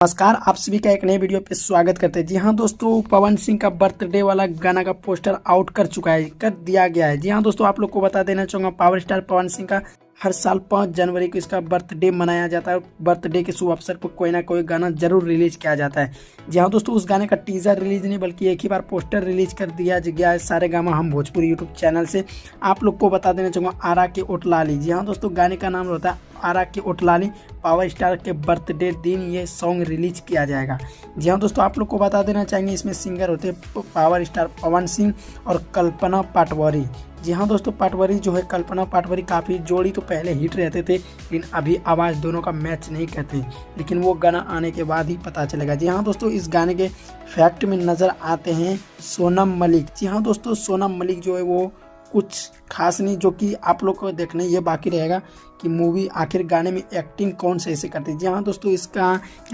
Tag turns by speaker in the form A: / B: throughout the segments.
A: नमस्कार, आप सभी का एक नए वीडियो पे स्वागत करते हैं। जी हाँ दोस्तों, पवन सिंह का बर्थडे वाला गाना का पोस्टर आउट कर दिया गया है। जी हाँ दोस्तों, आप लोग को बता देना चाहूँगा, पावर स्टार पवन सिंह का हर साल 5 जनवरी को इसका बर्थडे मनाया जाता है। बर्थडे के शुभ अवसर पर कोई ना कोई गाना जरूर रिलीज किया जाता है। जी हाँ दोस्तों, उस गाने का टीजर रिलीज नहीं बल्कि एक ही बार पोस्टर रिलीज कर दिया गया है सारेगामा हम भोजपुरी यूट्यूब चैनल से। आप लोग को बता देना चाहूँगा, आरा के ओटलाली। जी हाँ दोस्तों, गाने का नाम होता है आरा के ओटलाली। पावर स्टार के बर्थडे दिन ये सॉन्ग रिलीज किया जाएगा। जी हाँ दोस्तों, आप लोग को बता देना चाहेंगे, इसमें सिंगर होते हैं पावर स्टार पवन सिंह और कल्पना पाटवारी। जी हाँ दोस्तों, पाटवारी जो है, कल्पना पाटवारी काफ़ी जोड़ी तो पहले हिट रहते थे, लेकिन अभी आवाज़ दोनों का मैच नहीं करते, लेकिन वो गाना आने के बाद ही पता चलेगा। जी हाँ दोस्तों, इस गाने के फैक्ट में नज़र आते हैं सोनम मलिक। जी हाँ दोस्तों, सोनम मलिक जो है वो कुछ खास नहीं, जो कि आप लोग को देखने ये बाकी रहेगा कि मूवी आखिर गाने में एक्टिंग कौन से ऐसे करते हैं। जी हाँ दोस्तों,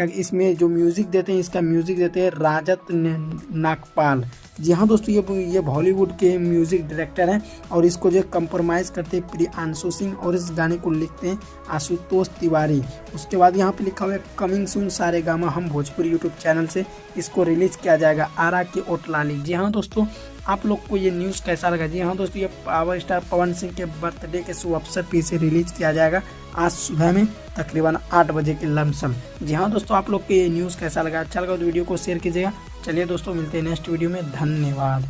A: इसमें जो म्यूज़िक देते हैं, इसका म्यूज़िक देते हैं राजत नागपाल। जी हाँ दोस्तों, ये बॉलीवुड के म्यूज़िक डायरेक्टर हैं और इसको जो कंप्रोमाइज़ करते हैं प्रियांशु सिंह, और इस गाने को लिखते हैं आशुतोष तिवारी। उसके बाद यहाँ पे लिखा हुआ है कमिंग सून सारेगामा हम भोजपुरी यूट्यूब चैनल से इसको रिलीज़ किया जाएगा, आरा के ओटलाली। जी हाँ दोस्तों, आप लोग को ये न्यूज़ कैसा लगा? जी हाँ दोस्तों, ये पावर स्टार पवन सिंह के बर्थडे के शुभ अवसर पर इसे रिलीज़ किया जाएगा आज सुबह में तकरीबन 8 बजे के लमसम। जी हाँ दोस्तों, आप लोग को ये न्यूज़ कैसा लगा? अच्छा लगा तो वीडियो को शेयर कीजिएगा। चलिए दोस्तों, मिलते हैं नेक्स्ट वीडियो में। धन्यवाद।